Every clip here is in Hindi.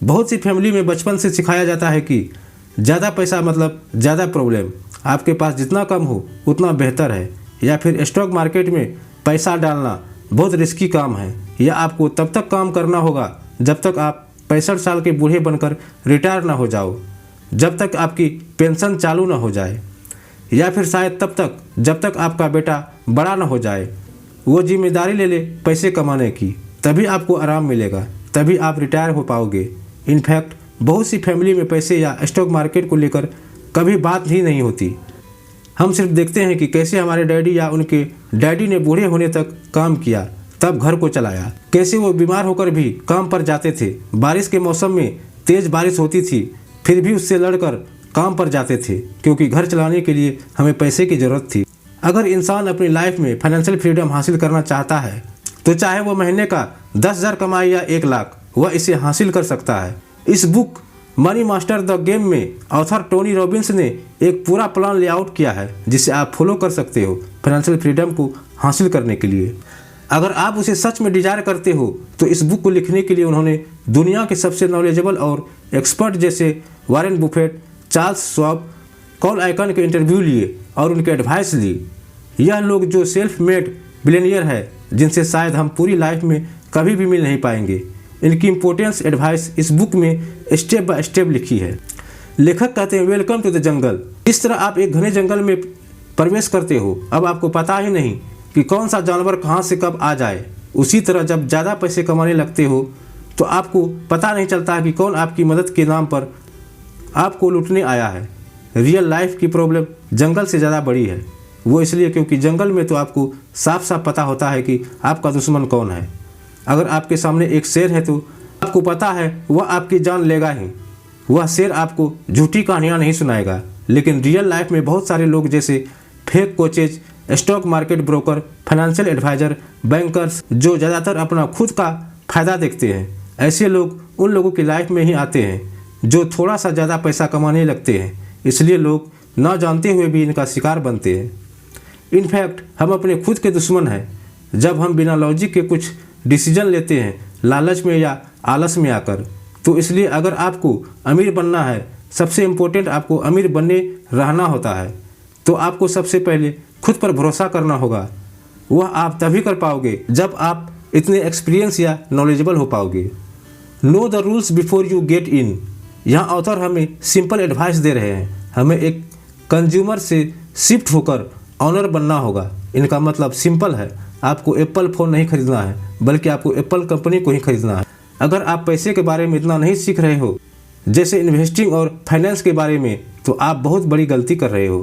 बहुत सी फैमिली में बचपन से सिखाया जाता है कि ज़्यादा पैसा मतलब ज़्यादा प्रॉब्लम, आपके पास जितना कम हो उतना बेहतर है, या फिर स्टॉक मार्केट में पैसा डालना बहुत रिस्की काम है, या आपको तब तक काम करना होगा जब तक आप 65 साल के बूढ़े बनकर रिटायर ना हो जाओ, जब तक आपकी पेंशन चालू ना हो जाए, या फिर शायद तब तक जब तक आपका बेटा बड़ा ना हो जाए, वो जिम्मेदारी ले ले पैसे कमाने की, तभी आपको आराम मिलेगा, तभी आप रिटायर हो पाओगे। इनफैक्ट बहुत सी फैमिली में पैसे या स्टॉक मार्केट को लेकर कभी बात ही नहीं होती। हम सिर्फ देखते हैं कि कैसे हमारे डैडी या उनके डैडी ने बूढ़े होने तक काम किया, तब घर को चलाया, कैसे वो बीमार होकर भी काम पर जाते थे, बारिश के मौसम में तेज़ बारिश होती थी फिर भी उससे लड़कर काम पर जाते थे, क्योंकि घर चलाने के लिए हमें पैसे की ज़रूरत थी। अगर इंसान अपनी लाइफ में फाइनेंशियल फ्रीडम हासिल करना चाहता है तो चाहे वो महीने का 10,000 कमाए या 1 लाख, वह इसे हासिल कर सकता है। इस book money master the game में ऑथर टोनी रॉबिन्स ने एक पूरा प्लान लेआउट किया है जिसे आप फॉलो कर सकते हो फाइनेंशियल फ्रीडम को हासिल करने के लिए। अगर आप उसे सच में डिजायर करते हो तो इस बुक को लिखने के लिए उन्होंने दुनिया के सबसे नॉलेजेबल और एक्सपर्ट जैसे Warren Buffett, Charles Schwab, call icon के इंटरव्यू लिए और उनके एडवाइस ली। यह लोग जो सेल्फ मेड बिलियनियर है जिनसे शायद हम पूरी लाइफ में कभी भी मिल नहीं पाएंगे। इनकी इम्पोर्टेंस एडवाइस इस बुक में स्टेप बाय स्टेप लिखी है। लेखक कहते हैं, वेलकम टू द जंगल। इस तरह आप एक घने जंगल में प्रवेश करते हो, अब आपको पता ही नहीं कि कौन सा जानवर कहाँ से कब आ जाए। उसी तरह जब ज़्यादा पैसे कमाने लगते हो तो आपको पता नहीं चलता कि कौन आपकी मदद के नाम पर आपको लूटने आया है। रियल लाइफ की प्रॉब्लम जंगल से ज़्यादा बड़ी है। वो इसलिए क्योंकि जंगल में तो आपको साफ साफ पता होता है कि आपका दुश्मन कौन है। अगर आपके सामने एक शेर है तो आपको पता है वह आपकी जान लेगा ही। वह शेर आपको झूठी कहानियाँ नहीं सुनाएगा। लेकिन रियल लाइफ में बहुत सारे लोग जैसे fake coaches, stock market broker, financial adviser, bankers, जो ज़्यादातर अपना खुद का फ़ायदा देखते हैं। ऐसे लोग उन लोगों की लाइफ में ही आते हैं जो थोड़ा सा ज़्यादा पैसा कमाने लगते हैं, इसलिए लोग ना जानते हुए भी इनका शिकार बनते हैं। इनफैक्ट हम अपने खुद के दुश्मन हैं जब हम बिना लॉजिक के कुछ डिसीजन लेते हैं, लालच में या आलस में आकर। तो इसलिए अगर आपको अमीर बनना है, सबसे इम्पोर्टेंट आपको अमीर बनने रहना होता है, तो आपको सबसे पहले खुद पर भरोसा करना होगा। वह आप तभी कर पाओगे जब आप इतने एक्सपीरियंस या नॉलेजेबल हो पाओगे। Know the rules before you get in. यहाँ ऑथर हमें सिंपल एडवाइस दे रहे हैं। हमें एक कंज्यूमर से शिफ्ट होकर ऑनर बनना होगा। इनका मतलब सिंपल है, आपको एप्पल फ़ोन नहीं खरीदना है बल्कि आपको एप्पल कंपनी को ही खरीदना है। अगर आप पैसे के बारे में इतना नहीं सीख रहे हो, जैसे इन्वेस्टिंग और फाइनेंस के बारे में, तो आप बहुत बड़ी गलती कर रहे हो,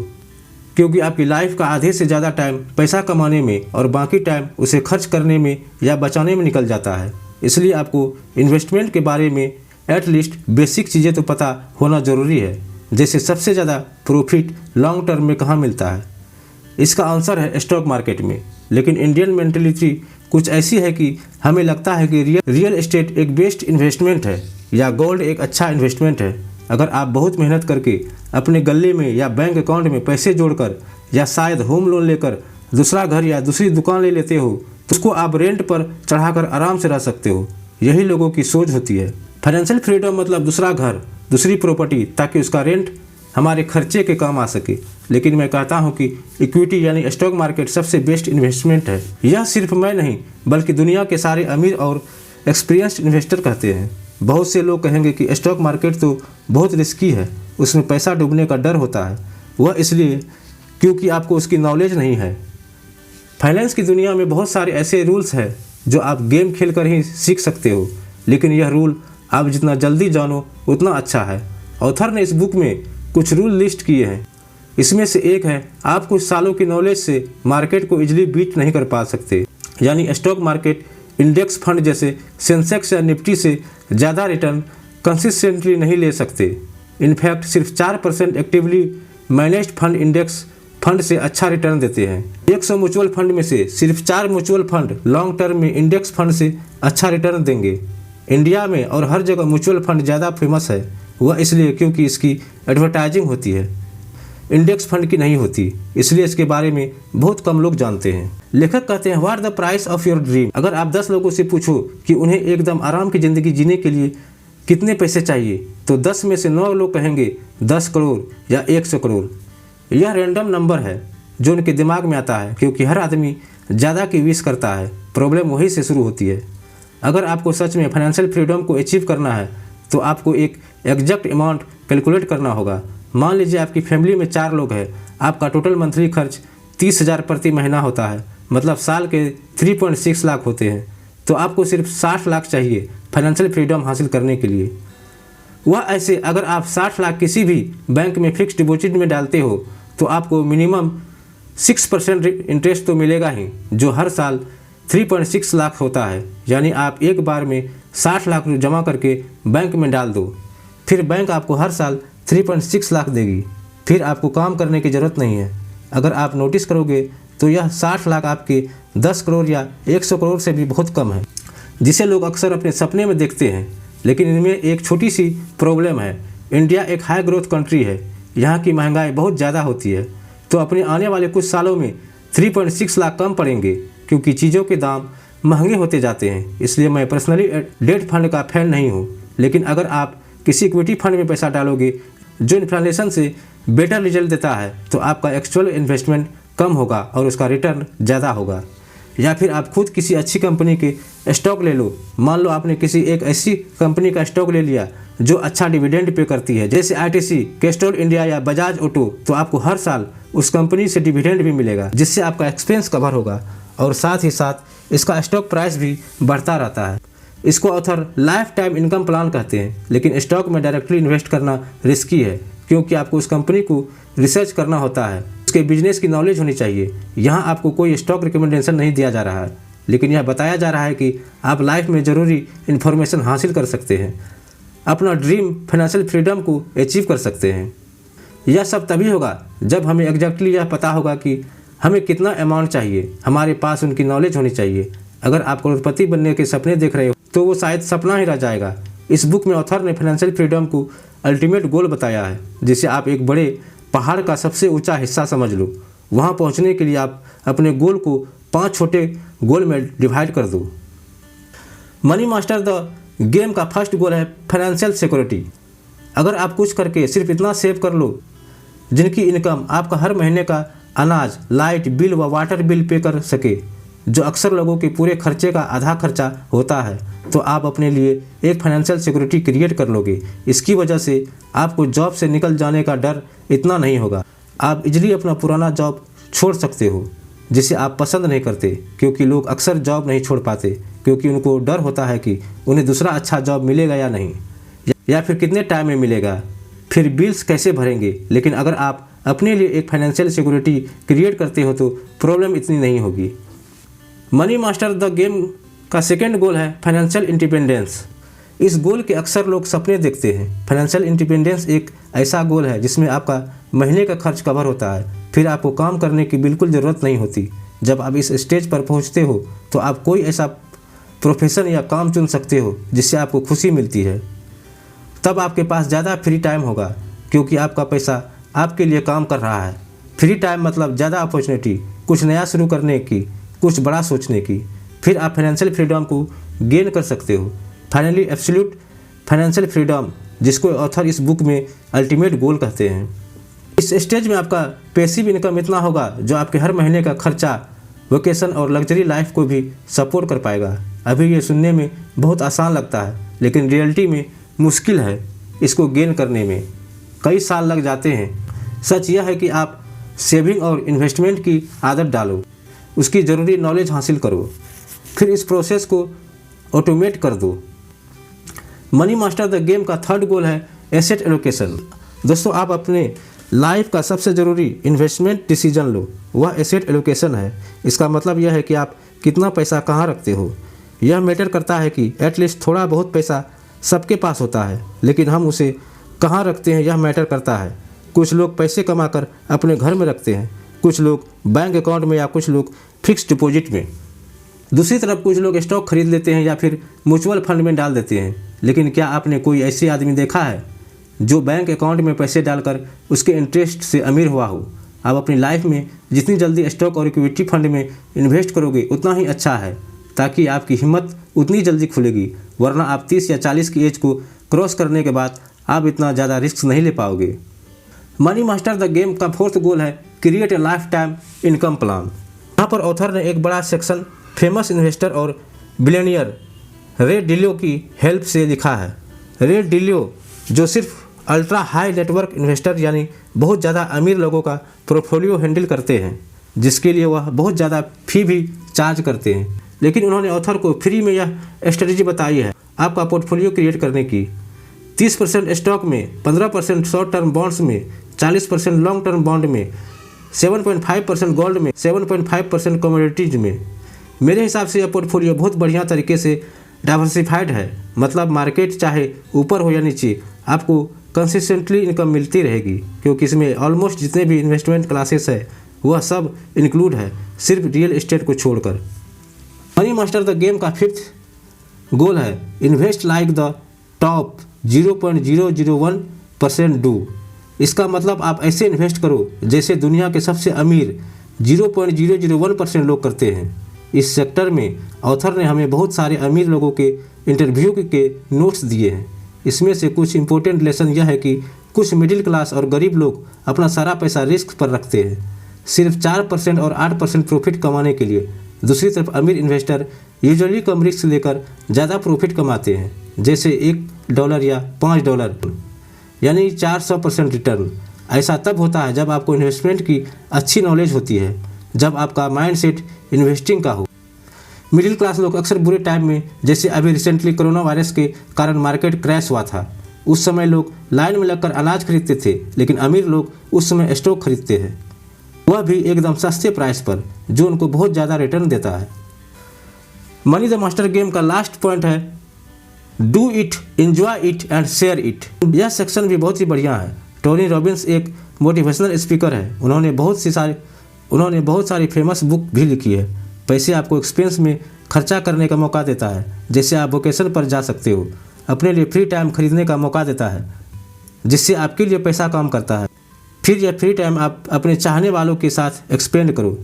क्योंकि आपकी लाइफ का आधे से ज़्यादा टाइम पैसा कमाने में और बाकी टाइम उसे खर्च करने में या बचाने में निकल जाता है। इसलिए आपको इन्वेस्टमेंट के बारे में एटलीस्ट बेसिक चीज़ें तो पता होना ज़रूरी है, जैसे सबसे ज़्यादा प्रॉफिट लॉन्ग टर्म में कहाँ मिलता है। इसका आंसर है स्टॉक मार्केट में। लेकिन इंडियन मेंटेलिटी कुछ ऐसी है कि हमें लगता है कि रियल एस्टेट एक बेस्ट इन्वेस्टमेंट है या गोल्ड एक अच्छा इन्वेस्टमेंट है। अगर आप बहुत मेहनत करके अपने गले में या बैंक अकाउंट में पैसे जोड़कर या शायद होम लोन लेकर दूसरा घर या दूसरी दुकान ले लेते हो तो उसको आप रेंट पर चढ़ाकर आराम से रह सकते हो। यही लोगों की सोच होती है। फाइनेंशियल फ्रीडम मतलब दूसरा घर, दूसरी प्रॉपर्टी, ताकि उसका रेंट हमारे खर्चे के काम आ सके। लेकिन मैं कहता हूं कि इक्विटी यानी स्टॉक मार्केट सबसे बेस्ट इन्वेस्टमेंट है। यह सिर्फ मैं नहीं बल्कि दुनिया के सारे अमीर और एक्सपीरियंस्ड इन्वेस्टर कहते हैं। बहुत से लोग कहेंगे कि स्टॉक मार्केट तो बहुत रिस्की है, उसमें पैसा डूबने का डर होता है। वह इसलिए क्योंकि आपको उसकी नॉलेज नहीं है। फाइनेंस की दुनिया में बहुत सारे ऐसे रूल्स हैं जो आप गेम खेल कर ही सीख सकते हो, लेकिन यह रूल आप जितना जल्दी जानो उतना अच्छा है। ऑथर ने इस बुक में कुछ रूल लिस्ट किए हैं। इसमें से एक है, आप कुछ सालों की नॉलेज से मार्केट को इजीली बीट नहीं कर पा सकते। यानी स्टॉक मार्केट इंडेक्स फंड जैसे सेंसेक्स या निफ्टी से ज़्यादा रिटर्न कंसिस्टेंटली नहीं ले सकते। इनफैक्ट सिर्फ 4% actively managed fund index fund से अच्छा रिटर्न देते हैं। 100 म्यूचुअल फंड में से सिर्फ 4 म्यूचुअल फंड लॉन्ग टर्म में इंडेक्स फंड से अच्छा रिटर्न देंगे। इंडिया में और हर जगह म्यूचुअल फंड ज़्यादा फेमस है। वह इसलिए क्योंकि इसकी एडवर्टाइजिंग होती है, इंडेक्स फंड की नहीं होती, इसलिए इसके बारे में बहुत कम लोग जानते हैं। लेखक कहते हैं, what the price of your dream. अगर आप 10 लोगों से पूछो कि उन्हें एकदम आराम की ज़िंदगी जीने के लिए कितने पैसे चाहिए, तो 10 में से 9 लोग कहेंगे 10 करोड़ या 100 करोड़। यह रैंडम नंबर है जो उनके दिमाग में आता है, क्योंकि हर आदमी ज़्यादा की विश करता है। प्रॉब्लम वहीं से शुरू होती है। अगर आपको सच में फाइनेंशियल फ्रीडम को अचीव करना है तो आपको एक एग्जैक्ट अमाउंट कैलकुलेट करना होगा। मान लीजिए आपकी फैमिली में 4 लोग हैं, आपका टोटल मंथली खर्च 30,000 प्रति महीना होता है, मतलब साल के 3.6 लाख होते हैं। तो आपको सिर्फ 60 लाख चाहिए फाइनेंशियल फ्रीडम हासिल करने के लिए। वह ऐसे अगर आप 60 लाख किसी भी बैंक में फिक्स डिपॉजिट में डालते हो तो आपको मिनिमम 6% इंटरेस्ट तो मिलेगा ही, जो हर साल 3.6 लाख होता है। यानी आप एक बार में 60 लाख जमा करके बैंक में डाल दो, फिर बैंक आपको हर साल 3.6 लाख देगी। फिर आपको काम करने की ज़रूरत नहीं है। अगर आप नोटिस करोगे तो यह 60 लाख आपके 10 करोड़ या 100 करोड़ से भी बहुत कम है, जिसे लोग अक्सर अपने सपने में देखते हैं। लेकिन इनमें एक छोटी सी प्रॉब्लम है। इंडिया एक हाई ग्रोथ कंट्री है, यहाँ की महंगाई बहुत ज़्यादा होती है, तो अपने आने वाले कुछ सालों में 3.6 लाख कम पड़ेंगे, क्योंकि चीज़ों के दाम महंगे होते जाते हैं। इसलिए मैं पर्सनली डेट फंड का फैन नहीं हूँ। लेकिन अगर आप किसी इक्विटी फंड में पैसा डालोगे जो इन्फ्लेशन से बेटर रिजल्ट देता है, तो आपका एक्चुअल इन्वेस्टमेंट कम होगा और उसका रिटर्न ज़्यादा होगा। या फिर आप खुद किसी अच्छी कंपनी के स्टॉक ले लो। मान लो आपने किसी एक ऐसी कंपनी का स्टॉक ले लिया जो अच्छा डिविडेंड पे करती है, जैसे आईटीसी, कैस्ट्रॉल इंडिया या बजाज ऑटो, तो आपको हर साल उस कंपनी से डिविडेंड भी मिलेगा, जिससे आपका एक्सपेंस कवर होगा और साथ ही साथ इसका स्टॉक प्राइस भी बढ़ता रहता है। इसको author life time income plan कहते हैं। लेकिन स्टॉक में डायरेक्टली इन्वेस्ट करना रिस्की है, क्योंकि आपको उस कंपनी को रिसर्च करना होता है, उसके बिजनेस की नॉलेज होनी चाहिए। यहाँ आपको कोई स्टॉक रिकमेंडेशन नहीं दिया जा रहा है, लेकिन यह बताया जा रहा है कि आप लाइफ में ज़रूरी इन्फॉर्मेशन हासिल कर सकते हैं, अपना ड्रीम फाइनेंशियल फ्रीडम को अचीव कर सकते हैं। यह सब तभी होगा जब हमें एग्जैक्टली यह पता होगा कि हमें कितना अमाउंट चाहिए, हमारे पास उनकी नॉलेज होनी चाहिए। अगर आप करोड़पति बनने के सपने देख रहे हो तो वो शायद सपना ही रह जाएगा। इस बुक में ऑथर ने फाइनेंशियल फ्रीडम को अल्टीमेट गोल बताया है, जिसे आप एक बड़े पहाड़ का सबसे ऊंचा हिस्सा समझ लो। वहां पहुंचने के लिए आप अपने गोल को 5 छोटे गोल में डिवाइड कर दो। मनी मास्टर द गेम का फर्स्ट गोल है फाइनेंशियल सिक्योरिटी। अगर आप कुछ करके सिर्फ इतना सेव कर लो जिनकी इनकम आपका हर महीने का अनाज, लाइट बिल व वाटर बिल पे कर सके, जो अक्सर लोगों के पूरे खर्चे का आधा खर्चा होता है, तो आप अपने लिए एक फाइनेंशियल सिक्योरिटी क्रिएट कर लोगे। इसकी वजह से आपको जॉब से निकल जाने का डर इतना नहीं होगा। आप इजीली अपना पुराना जॉब छोड़ सकते हो जिसे आप पसंद नहीं करते, क्योंकि लोग अक्सर जॉब नहीं छोड़ पाते क्योंकि उनको डर होता है कि उन्हें दूसरा अच्छा जॉब मिलेगा या नहीं, या फिर कितने टाइम में मिलेगा, फिर बिल्स कैसे भरेंगे। लेकिन अगर आप अपने लिए एक फाइनेंशियल सिक्योरिटी क्रिएट करते हो तो प्रॉब्लम इतनी नहीं होगी। मनी मास्टर द गेम का सेकेंड गोल है फाइनेंशियल इंडिपेंडेंस। इस गोल के अक्सर लोग सपने देखते हैं। फाइनेंशियल इंडिपेंडेंस एक ऐसा गोल है जिसमें आपका महीने का खर्च कवर होता है, फिर आपको काम करने की बिल्कुल ज़रूरत नहीं होती। जब आप इस स्टेज पर पहुंचते हो तो आप कोई ऐसा प्रोफेशन या काम चुन सकते हो जिससे आपको खुशी मिलती है। तब आपके पास ज़्यादा फ्री टाइम होगा, क्योंकि आपका पैसा आपके लिए काम कर रहा है। फ्री टाइम मतलब ज़्यादा अपॉर्चुनिटी, कुछ नया शुरू करने की, कुछ बड़ा सोचने की। फिर आप फाइनेंशियल फ्रीडम को गेन कर सकते हो। फाइनली एब्सोल्यूट फाइनेंशियल फ्रीडम, जिसको ऑथर इस बुक में अल्टीमेट गोल कहते हैं। इस स्टेज में आपका पैसिव इनकम इतना होगा जो आपके हर महीने का खर्चा, वेकेशन और लग्जरी लाइफ को भी सपोर्ट कर पाएगा। अभी ये सुनने में बहुत आसान लगता है, लेकिन रियलिटी में मुश्किल है। इसको गेन करने में कई साल लग जाते हैं। सच यह है कि आप सेविंग और इन्वेस्टमेंट की आदत डालो, उसकी ज़रूरी नॉलेज हासिल करो, फिर इस प्रोसेस को ऑटोमेट कर दो। मनी मास्टर द गेम का थर्ड गोल है एसेट एलोकेशन। दोस्तों, आप अपने लाइफ का सबसे ज़रूरी इन्वेस्टमेंट डिसीजन लो, वह एसेट एलोकेशन है। इसका मतलब यह है कि आप कितना पैसा कहाँ रखते हो। यह मैटर करता है कि एटलीस्ट थोड़ा बहुत पैसा सबके पास होता है, लेकिन हम उसे कहाँ रखते हैं यह मैटर करता है। कुछ लोग पैसे कमाकर अपने घर में रखते हैं, कुछ लोग बैंक अकाउंट में या कुछ लोग फिक्स डिपॉजिट में। दूसरी तरफ कुछ लोग स्टॉक खरीद लेते हैं या फिर म्यूचुअल फंड में डाल देते हैं। लेकिन क्या आपने कोई ऐसे आदमी देखा है जो बैंक अकाउंट में पैसे डालकर उसके इंटरेस्ट से अमीर हुआ हो? आप अपनी लाइफ में जितनी जल्दी स्टॉक और इक्विटी फंड में इन्वेस्ट करोगे उतना ही अच्छा है। ताकि आपकी हिम्मत उतनी जल्दी खुलेगी, वरना आप 30 या 40 की एज को क्रॉस करने के बाद आप इतना ज़्यादा रिस्क नहीं ले पाओगे। मनी मास्टर द गेम का 4th गोल है create a life time income plan. यहाँ पर ऑथर ने एक बड़ा सेक्शन फेमस इन्वेस्टर और बिलियनियर रे डिलियो की हेल्प से लिखा है। रे डिलियो जो सिर्फ अल्ट्रा हाई नेटवर्क इन्वेस्टर यानी बहुत ज़्यादा अमीर लोगों का पोर्टफोलियो हैंडल करते हैं, जिसके लिए वह बहुत ज़्यादा फ़ी भी चार्ज करते हैं, लेकिन उन्होंने ऑथर को फ्री में यह स्ट्रेटजी बताई है आपका पोर्टफोलियो क्रिएट करने की। 30% स्टॉक में, 15% शॉर्ट टर्म बॉन्ड्स में, 40% लॉन्ग टर्म बॉन्ड में, 7.5% गोल्ड में, 7.5% कमोडिटीज में। मेरे हिसाब से यह पोर्टफोलियो बहुत बढ़िया तरीके से डाइवर्सिफाइड है, मतलब मार्केट चाहे ऊपर हो या नीचे आपको कंसिस्टेंटली इनकम मिलती रहेगी, क्योंकि इसमें ऑलमोस्ट जितने भी इन्वेस्टमेंट क्लासेस है वह सब इंक्लूड है, सिर्फ रियल एस्टेट को छोड़कर। मनी मास्टर द गेम का 5th गोल है invest like the top 0.001% do. इसका मतलब आप ऐसे इन्वेस्ट करो जैसे दुनिया के सबसे अमीर 0.001% लोग करते हैं। इस सेक्टर में ऑथर ने हमें बहुत सारे अमीर लोगों के इंटरव्यू के नोट्स दिए हैं। इसमें से कुछ इंपॉर्टेंट लेसन यह है कि कुछ मिडिल क्लास और गरीब लोग अपना सारा पैसा रिस्क पर रखते हैं, सिर्फ 4% और 8% प्रॉफिट कमाने के लिए। दूसरी तरफ अमीर इन्वेस्टर यूजुअली कम रिस्क लेकर ज़्यादा प्रॉफिट कमाते हैं, जैसे $1 या $5, यानी 400% रिटर्न। ऐसा तब होता है जब आपको इन्वेस्टमेंट की अच्छी नॉलेज होती है, जब आपका माइंडसेट इन्वेस्टिंग का हो। मिडिल क्लास लोग अक्सर बुरे टाइम में, जैसे अभी रिसेंटली कोरोना वायरस के कारण मार्केट क्रैश हुआ था, उस समय लोग लाइन में लगकर अनाज खरीदते थे, लेकिन अमीर लोग उस समय स्टॉक खरीदते हैं, वह भी एकदम सस्ते प्राइस पर, जो उनको बहुत ज़्यादा रिटर्न देता है। मनी द मास्टर गेम का लास्ट पॉइंट है do it, enjoy it and share it. यह सेक्शन भी बहुत ही बढ़िया है। टोनी रॉबिन्स एक मोटिवेशनल स्पीकर है। उन्होंने बहुत सारी फेमस बुक भी लिखी है। पैसे आपको एक्सपेंस में खर्चा करने का मौका देता है, जैसे आप वेकेशन पर जा सकते हो। अपने लिए फ्री टाइम खरीदने का मौका देता है, जिससे आपके लिए पैसा काम करता है। फिर यह फ्री टाइम आप अपने चाहने वालों के साथ एक्सपेंड करो,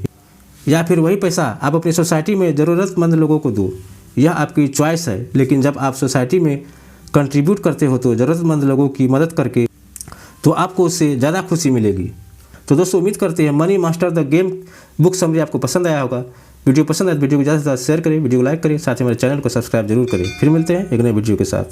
या फिर वही पैसा आप अपनी सोसाइटी में ज़रूरतमंद लोगों को दो। यह आपकी चॉइस है, लेकिन जब आप सोसाइटी में कंट्रीब्यूट करते हो तो ज़रूरतमंद लोगों की मदद करके, तो आपको उससे ज़्यादा खुशी मिलेगी। तो दोस्तों, उम्मीद करते हैं money master the game book summary आपको पसंद आया होगा। वीडियो पसंद आए तो वीडियो को ज़्यादा से ज़्यादा शेयर करें, वीडियो को लाइक करें, साथ ही हमारे चैनल को सब्सक्राइब जरूर करें। फिर मिलते हैं एक नए वीडियो के साथ।